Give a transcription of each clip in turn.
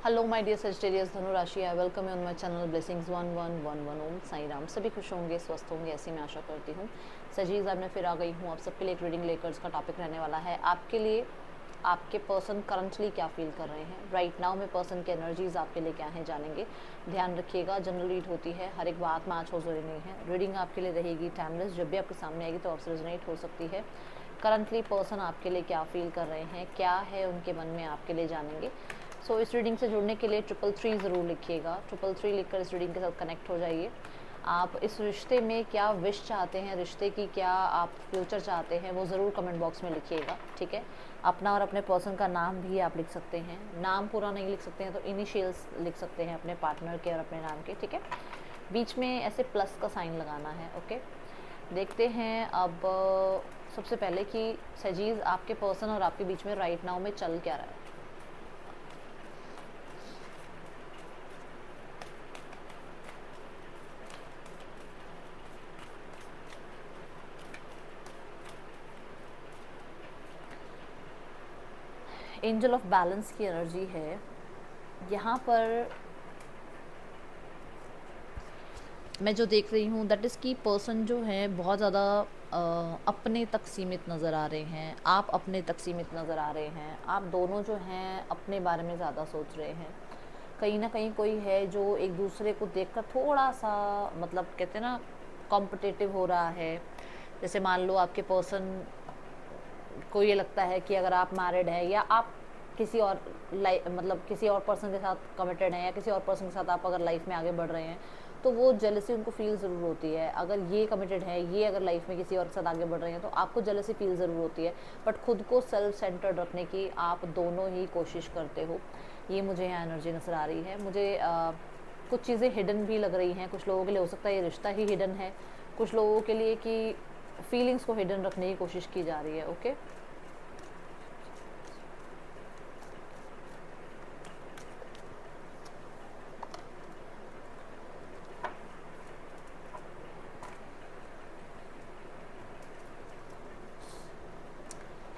Hello my dear Sagittarius धनु राशि, I welcome you on my channel blessings 1111 ओम साई राम। सभी खुश होंगे, स्वस्थ होंगे, ऐसी मैं आशा करती हूँ। सजीज आज मैं फिर आ गई हूँ आप सबके लिए एक रीडिंग लेकर। इसका टॉपिक रहने वाला है आपके लिए आपके पर्सन करंटली क्या फील कर रहे हैं राइट नाउ में। पर्सन की एनर्जीज आपके लिए क्या है जानेंगे। ध्यान रखिएगा, जनरल रीड होती है, हर एक बात मैच हो जरूरी नहीं है। रीडिंग आपके लिए रहेगी टाइमलेस, जब भी आपके सामने आएगी तो आपसे रेजोनेट हो सकती है। करंटली पर्सन आपके लिए क्या फील कर रहे हैं, क्या है उनके मन में आपके लिए, जानेंगे। सो इस रीडिंग से जुड़ने के लिए 333 ज़रूर लिखिएगा। 333 लिखकर इस रीडिंग के साथ कनेक्ट हो जाइए। आप इस रिश्ते में क्या विश चाहते हैं, रिश्ते की क्या आप फ्यूचर चाहते हैं, वो ज़रूर कमेंट बॉक्स में लिखिएगा, ठीक है। अपना और अपने पर्सन का नाम भी आप लिख सकते हैं। नाम पूरा नहीं लिख सकते हैं तो इनिशियल्स लिख सकते हैं अपने पार्टनर के और अपने नाम के, ठीक है। बीच में ऐसे प्लस का साइन लगाना है, ओके। देखते हैं अब सबसे पहले कि सजीज आपके पर्सन और आपके बीच में राइट नाउ में चल क्या रहा है। एंजल ऑफ बैलेंस की एनर्जी है यहाँ पर। मैं जो देख रही हूँ दैट इज़ की पर्सन जो है बहुत ज़्यादा अपने तक सीमित नज़र आ रहे हैं, आप अपने तक सीमित नज़र आ रहे हैं। आप दोनों जो हैं अपने बारे में ज़्यादा सोच रहे हैं। कहीं ना कहीं कोई है जो एक दूसरे को देखकर थोड़ा सा, मतलब कहते हैं ना, कॉम्पिटिटिव हो रहा है। जैसे मान लो आपके पर्सन को ये लगता है कि अगर आप मैरिड हैं या आप किसी और मतलब किसी और पर्सन के साथ कमिटेड हैं या किसी और पर्सन के साथ आप अगर लाइफ में आगे बढ़ रहे हैं तो वो जेलसी उनको फील ज़रूर होती है। अगर ये कमिटेड है, ये अगर लाइफ में किसी और के साथ आगे बढ़ रहे हैं तो आपको जेलसी फील ज़रूर होती है। बट खुद को सेल्फ सेंटर्ड रखने की आप दोनों ही कोशिश करते हो। ये मुझे यहाँ एनर्जी नज़र आ रही है। मुझे कुछ चीज़ें हिडन भी लग रही हैं। कुछ लोगों के लिए हो सकता है ये रिश्ता ही हिडन है, कुछ लोगों के लिए कि फीलिंग्स को हिडन रखने की कोशिश की जा रही है, ओके।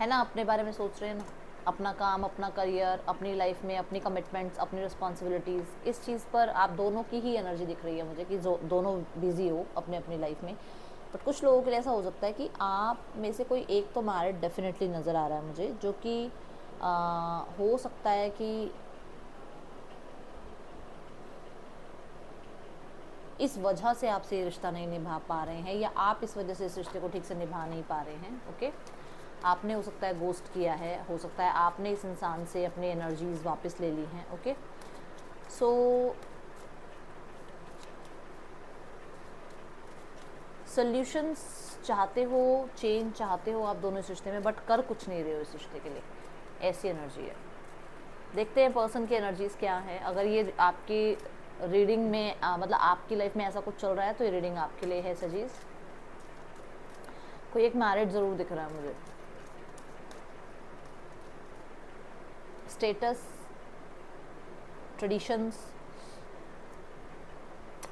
है ना, अपने बारे में सोच रहे हैं ना, अपना काम, अपना करियर, अपनी लाइफ में अपनी कमिटमेंट्स, अपनी रिस्पॉन्सिबिलिटीज़, इस चीज़ पर आप दोनों की ही एनर्जी दिख रही है मुझे कि दोनों बिजी हो अपने अपनी लाइफ में। बट कुछ लोगों के लिए ऐसा हो सकता है कि आप में से कोई एक तो मैरिड डेफिनेटली नज़र आ रहा है मुझे, जो कि हो सकता है कि इस वजह से आपसे ये रिश्ता नहीं निभा पा रहे हैं या आप इस वजह से इस रिश्ते को ठीक से निभा नहीं पा रहे हैं, ओके। आपने हो सकता है गोस्ट किया है, हो सकता है आपने इस इंसान से अपनी एनर्जीज वापस ले ली हैं, ओके। सो सॉल्यूशंस चाहते हो, चेंज चाहते हो आप दोनों इस रिश्ते में, बट कर कुछ नहीं रहे हो इस रिश्ते के लिए, ऐसी एनर्जी है। देखते हैं पर्सन की एनर्जीज क्या है। अगर ये आपकी रीडिंग में मतलब आपकी लाइफ में ऐसा कुछ चल रहा है तो ये रीडिंग आपके लिए है सजीज। कोई एक मैरिड ज़रूर दिख रहा है मुझे। स्टेटस, ट्रेडिशंस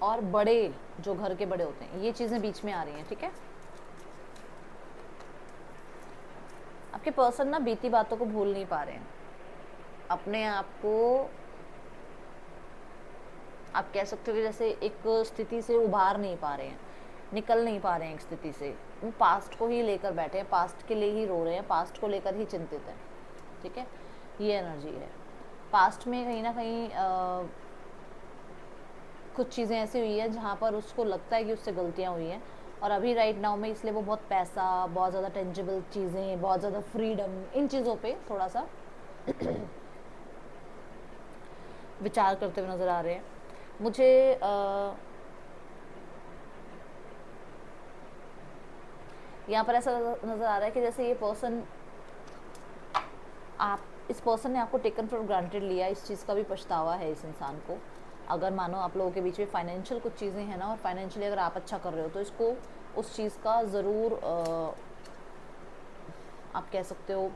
और बड़े, जो घर के बड़े होते हैं, ये चीज़ें बीच में आ रही हैं, ठीक है। आपके पर्सन ना बीती बातों को भूल नहीं पा रहे हैं, अपने आप को आप कह सकते हो कि जैसे एक स्थिति से उभार नहीं पा रहे हैं, निकल नहीं पा रहे हैं एक स्थिति से। वो पास्ट को ही लेकर बैठे हैं, पास्ट के लिए ही रो रहे हैं, पास्ट को लेकर ही चिंतित हैं, ठीक है। ये एनर्जी है। पास्ट में कहीं ना कहीं कुछ चीज़ें ऐसी हुई है जहाँ पर उसको लगता है कि उससे गलतियाँ हुई हैं, और अभी राइट नाउ में इसलिए वो बहुत पैसा, बहुत ज़्यादा टेंजिबल चीज़ें, बहुत ज़्यादा फ्रीडम, इन चीज़ों पे थोड़ा सा विचार करते हुए नज़र आ रहे हैं मुझे। यहाँ पर ऐसा नज़र आ रहा है कि जैसे ये पर्सन, आप इस पर्सन ने आपको टेकन फॉर ग्रांटेड लिया, इस चीज़ का भी पछतावा है इस इंसान को। अगर मानो आप लोगों के बीच में फाइनेंशियल कुछ चीज़ें हैं ना, और फाइनेंशियली अगर आप अच्छा कर रहे हो तो इसको उस चीज़ का ज़रूर आप कह सकते हो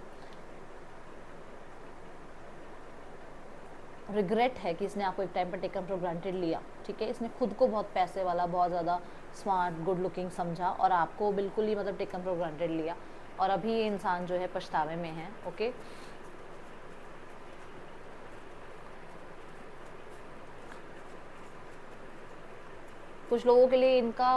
रिग्रेट है कि इसने आपको एक टाइम पर टेकन फॉर ग्रांटेड लिया, ठीक है। इसने खुद को बहुत पैसे वाला, बहुत ज़्यादा स्मार्ट, गुड लुकिंग समझा और आपको बिल्कुल ही मतलब टेकन फॉर ग्रांटेड लिया, और अभी ये इंसान जो है पछतावे में है, ओके। कुछ लोगों के लिए इनका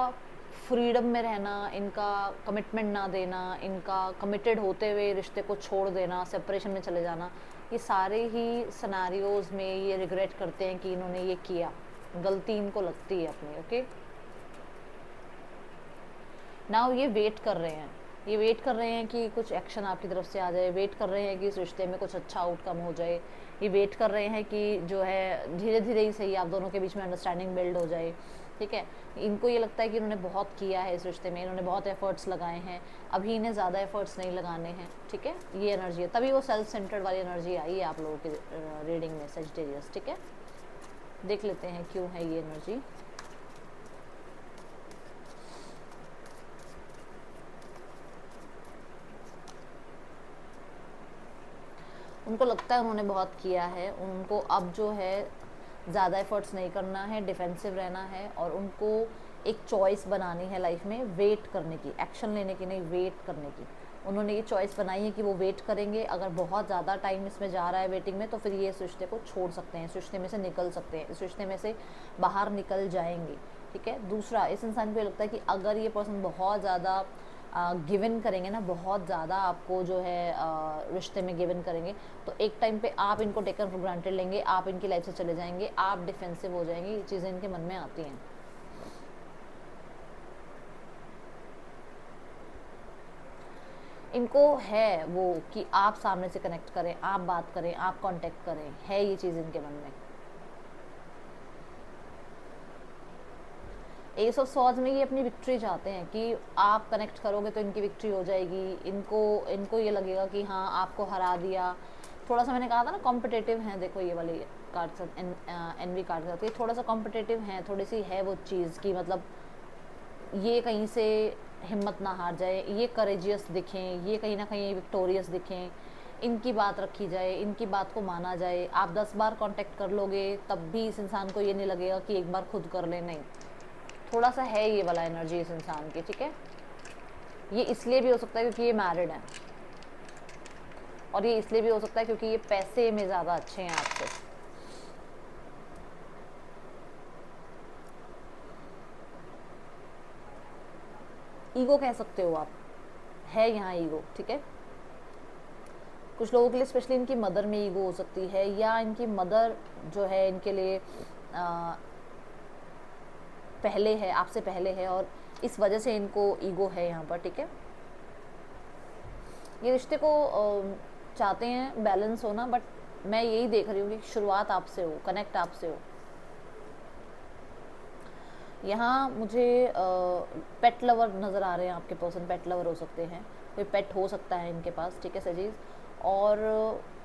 फ्रीडम में रहना, इनका कमिटमेंट ना देना, इनका कमिटेड होते हुए रिश्ते को छोड़ देना, सेपरेशन में चले जाना, ये सारे ही सिनेरियोज में ये रिग्रेट करते हैं कि इन्होंने ये किया, गलती इनको लगती है अपनी। ओके, नाउ ये वेट कर रहे हैं, ये वेट कर रहे हैं कि कुछ एक्शन आपकी तरफ से आ जाए, वेट कर रहे हैं कि इस रिश्ते में कुछ अच्छा आउटकम हो जाए, ये वेट कर रहे हैं कि जो है धीरे धीरे ही सही आप दोनों के बीच में अंडरस्टैंडिंग बिल्ड हो जाए। ठीक है, इनको ये लगता है कि इन्होंने बहुत किया है इस रिश्ते में, इन्होंने बहुत एफर्ट्स लगाए हैं, अभी इन्हें ज़्यादा एफर्ट्स नहीं लगाने हैं। ठीक है, ये एनर्जी है, तभी वो सेल्फ सेंटर्ड वाली एनर्जी आई है आप लोगों की रीडिंग में सजिटेरियस। ठीक है, देख लेते हैं क्यों है ये एनर्जी। उनको लगता है उन्होंने बहुत किया है, उनको अब जो है ज़्यादा एफर्ट्स नहीं करना है, डिफेंसिव रहना है, और उनको एक चॉइस बनानी है लाइफ में, वेट करने की, एक्शन लेने की नहीं, वेट करने की। उन्होंने ये चॉइस बनाई है कि वो वेट करेंगे। अगर बहुत ज़्यादा टाइम इसमें जा रहा है वेटिंग में, तो फिर ये इस रिश्ते को छोड़ सकते हैं, इस रिश्ते में से निकल सकते हैं, इस रिश्ते में से बाहर निकल जाएंगे। ठीक है, दूसरा, इस इंसान को ये लगता है कि अगर ये पर्सन बहुत ज़्यादा गिवन करेंगे ना, बहुत ज़्यादा आपको जो है रिश्ते में गिवन करेंगे, तो एक टाइम पे आप इनको टेकन फॉर ग्रांटेड लेंगे, आप इनकी लाइफ से चले जाएंगे, आप डिफेंसिव हो जाएंगे। ये चीज़ें इनके मन में आती हैं। इनको है वो कि आप सामने से कनेक्ट करें, आप बात करें, आप कांटेक्ट करें, है ये चीज़ इनके मन में। एस ऑफ स्वॉर्ड्स में ये अपनी विक्ट्री चाहते हैं कि आप कनेक्ट करोगे तो इनकी विक्ट्री हो जाएगी। इनको ये लगेगा कि हाँ आपको हरा दिया। थोड़ा सा मैंने कहा था ना कॉम्पिटेटिव हैं, देखो ये वाली कार्ड एनवी कार्ड साथ, ये थोड़ा सा कॉम्पिटेटिव हैं, थोड़ी सी है वो चीज़ की, मतलब ये कहीं से हिम्मत ना हार जाए, ये करेजियस दिखें, ये कहीं ना कहीं विक्टोरियस दिखें, इनकी बात रखी जाए, इनकी बात को माना जाए। आप 10 बार कांटेक्ट कर लोगे तब भी इस इंसान को ये नहीं लगेगा कि एक बार खुद कर ले, नहीं, थोड़ा सा है ये वाला एनर्जी इस इंसान की। ठीक है, ये इसलिए भी हो सकता है क्योंकि ये मैरिड है, और ये इसलिए भी हो सकता है क्योंकि ये पैसे में ज़्यादा अच्छे हैं आपसे। ईगो कह सकते हो आप, है यहाँ ईगो। ठीक है, कुछ लोगों के लिए स्पेशली इनकी मदर में ईगो हो सकती है, या इनकी मदर जो है इनके लिए पहले है, आपसे पहले है, और इस वजह से इनको ईगो है यहाँ पर। ठीक है, ये रिश्ते को चाहते हैं बैलेंस होना, बट मैं यही देख रही हूँ कि शुरुआत आपसे हो, कनेक्ट आपसे हो। यहाँ मुझे पेट लवर नज़र आ रहे हैं, आपके पर्सन पेट लवर हो सकते हैं, कोई पेट हो सकता है इनके पास। ठीक है सजीज, और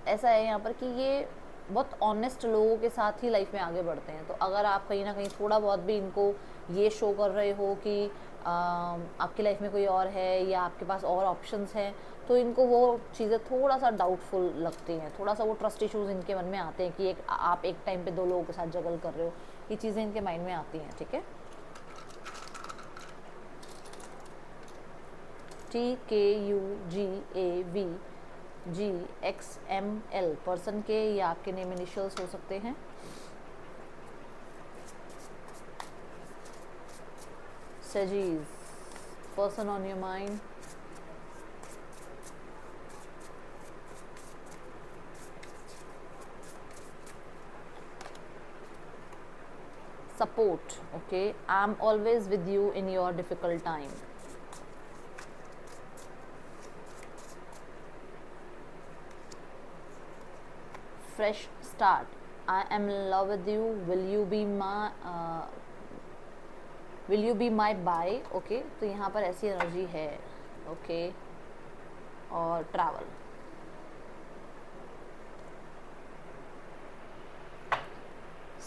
ऐसा है यहाँ पर कि ये बहुत ऑनेस्ट लोगों के साथ ही लाइफ में आगे बढ़ते हैं। तो अगर आप कहीं ना कहीं थोड़ा बहुत भी इनको ये शो कर रहे हो कि आपकी लाइफ में कोई और है या आपके पास और ऑप्शंस हैं, तो इनको वो चीज़ें थोड़ा सा डाउटफुल लगती हैं, थोड़ा सा वो ट्रस्ट इश्यूज इनके मन में आते हैं कि आप एक टाइम पे 2 लोगों के साथ जगल कर रहे हो, ये चीज़ें इनके माइंड में आती हैं। ठीक है, TKUGAVGXML पर्सन के या आपके नेम इनिशियल्स हो सकते हैं। Sagittarius, person on your mind, support. Okay, I'm always with you in your difficult time. Fresh start. I am in love with you. Will you be my buy? Okay, तो यहाँ पर ऐसी energy है। Okay, और travel,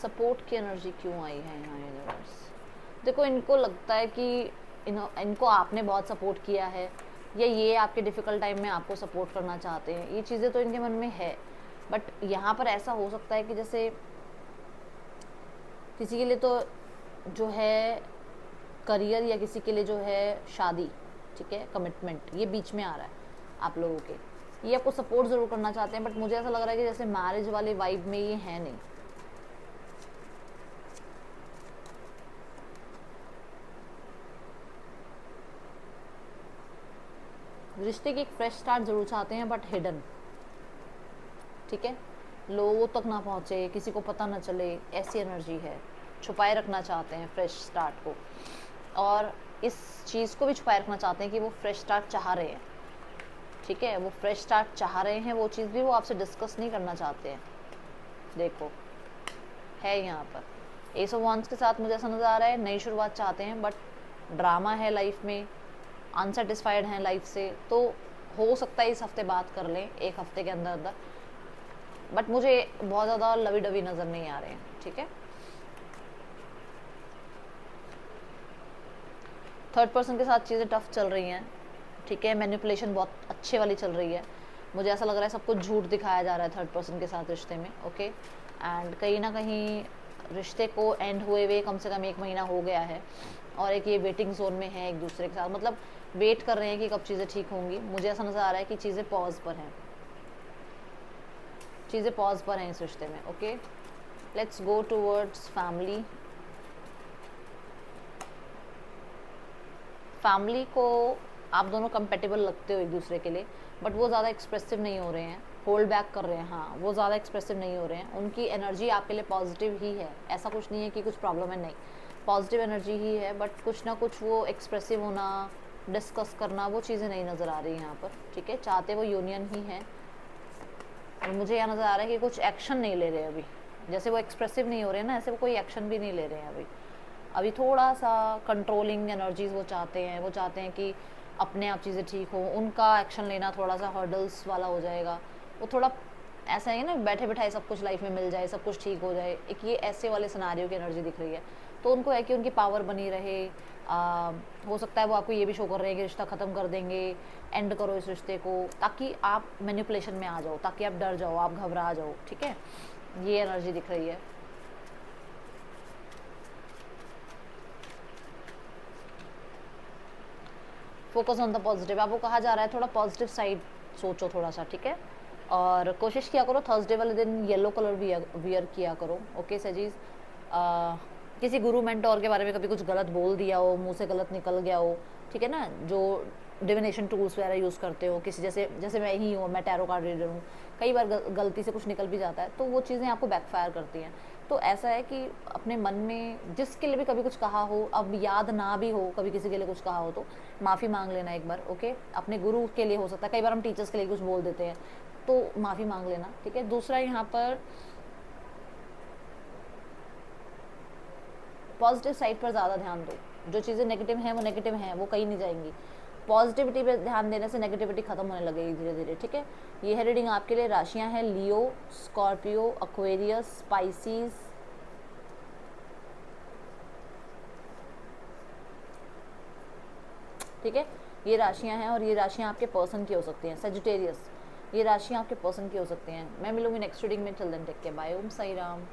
support की energy क्यों आई है यहाँ यूनिवर्स? देखो, इनको लगता है कि इनको आपने बहुत सपोर्ट किया है, या ये आपके डिफ़िकल्ट टाइम में आपको सपोर्ट करना चाहते हैं, ये चीज़ें तो इनके मन में है। बट यहाँ पर ऐसा हो सकता है कि जैसे किसी के लिए तो जो है करियर, या किसी के लिए जो है शादी, ठीक है, कमिटमेंट, ये बीच में आ रहा है आप लोगों के, ये आपको सपोर्ट ज़रूर करना चाहते हैं, बट मुझे ऐसा लग रहा है कि जैसे मैरिज वाले वाइब में ये है नहीं। रिश्ते की एक फ्रेश स्टार्ट जरूर चाहते हैं, बट हिडन, ठीक है, लोगों तक ना पहुँचे, किसी को पता ना चले, ऐसी एनर्जी है। छुपाए रखना चाहते हैं फ्रेश स्टार्ट को, और इस चीज़ को भी छुपाए रखना चाहते हैं कि वो फ्रेश स्टार्ट चाह रहे हैं, ठीक है, वो फ्रेश स्टार्ट चाह रहे हैं, वो चीज़ भी वो आपसे डिस्कस नहीं करना चाहते हैं। देखो है यहाँ पर एस ऑफ वांड्स के साथ मुझे ऐसा नज़र आ रहा है, नई शुरुआत चाहते हैं, बट ड्रामा है लाइफ में, अनसेटिस्फाइड हैं लाइफ से, तो हो सकता है इस हफ्ते बात कर लें, एक हफ्ते के अंदर अंदर, बट मुझे बहुत ज़्यादा लवी डवी नज़र नहीं आ रहे हैं, ठीक है। थर्ड पर्सन के साथ चीज़ें टफ चल रही हैं, ठीक है, मैनिपुलेशन बहुत अच्छे वाली चल रही है, मुझे ऐसा लग रहा है सब कुछ झूठ दिखाया जा रहा है थर्ड पर्सन के साथ रिश्ते में, ओके। एंड कहीं ना कहीं रिश्ते को एंड हुए हुए कम से कम 1 महीना हो गया है, और एक ये वेटिंग जोन में है एक दूसरे के साथ, मतलब वेट कर रहे हैं कि कब चीज़ें ठीक होंगी। मुझे ऐसा नज़र आ रहा है कि चीज़ें पॉज पर हैं, चीज़ें पॉज पर हैं इस रिश्ते में, okay. Let's go towards family. Family को आप दोनों कंपेटेबल लगते हो एक दूसरे के लिए, बट वो ज़्यादा एक्सप्रेसिव नहीं हो रहे हैं, होल्ड बैक कर रहे हैं, हाँ वो ज़्यादा एक्सप्रेसिव नहीं हो रहे हैं, उनकी एनर्जी आपके लिए पॉजिटिव ही है, ऐसा कुछ नहीं है कि कुछ प्रॉब्लम है, नहीं, पॉजिटिव एनर्जी ही है, बट कुछ ना कुछ वो एक्सप्रेसिव होना, डिस्कस करना, वो चीज़ें नहीं नज़र आ रही यहाँ पर, ठीक है। चाहते वो यूनियन ही है, और मुझे यहाँ नज़र आ रहा है कि कुछ एक्शन नहीं ले रहे अभी, जैसे वो एक्सप्रेसिव नहीं हो रहे हैं ना, ऐसे वो कोई एक्शन भी नहीं ले रहे हैं अभी थोड़ा सा कंट्रोलिंग एनर्जीज वो चाहते हैं कि अपने आप चीज़ें ठीक हो, उनका एक्शन लेना थोड़ा सा हर्डल्स वाला हो जाएगा, वो थोड़ा ऐसा है ना, बैठे बैठाए सब कुछ लाइफ में मिल जाए, सब कुछ ठीक हो जाए, एक ये ऐसे वाले सिनारियो की एनर्जी दिख रही है। तो उनको है कि उनकी पावर बनी रहे, हो सकता है वो आपको ये भी शो कर रहे हैं कि रिश्ता ख़त्म कर देंगे, एंड करो इस रिश्ते को, ताकि आप मैनिपुलेशन में आ जाओ, ताकि आप डर जाओ, आप घबरा जाओ, ठीक है, ये एनर्जी दिख रही है। फोकस ऑन द पॉजिटिव, आपको कहा जा रहा है थोड़ा पॉजिटिव साइड सोचो थोड़ा सा, ठीक है, और कोशिश किया करो थर्सडे वाले दिन येलो कलर वियर किया करो, ओके सजीज। किसी गुरु मेंटोर के बारे में कभी कुछ गलत बोल दिया हो, मुंह से गलत निकल गया हो, ठीक है ना, जो डिविनेशन टूल्स वगैरह यूज़ करते हो, किसी जैसे मैं ही हूँ, मैं टैरो कार्ड रीडर हूँ, कई बार गलती से कुछ निकल भी जाता है, तो वो चीज़ें आपको बैकफायर करती हैं। तो ऐसा है कि अपने मन में जिसके लिए भी कभी कुछ कहा हो, अब याद ना भी हो, कभी किसी के लिए कुछ कहा हो, तो माफ़ी मांग लेना एक बार, ओके। अपने गुरु के लिए हो सकता है, कई बार हम टीचर्स के लिए कुछ बोल देते हैं, तो माफ़ी मांग लेना, ठीक है। दूसरा, यहाँ पर पॉजिटिव साइड पर ज़्यादा ध्यान दो, जो चीज़ें नेगेटिव हैं वो नेगेटिव हैं, वो कहीं नहीं जाएंगी, पॉजिटिविटी पे ध्यान देने से नेगेटिविटी खत्म होने लगेगी धीरे धीरे, ठीक है। ये है रीडिंग आपके लिए। राशियां हैं लियो, स्कॉर्पियो, एक्वेरियस, स्पाइसीज, ठीक है, ये राशियां हैं, और ये राशियां आपके पर्सन की हो सकती हैं। सेजिटेरियस, ये राशियां आपके पर्सन की हो सकती हैं। मैं मिलूंगी नेक्स्ट रीडिंग में, till then take care, bye, Om Sai Ram.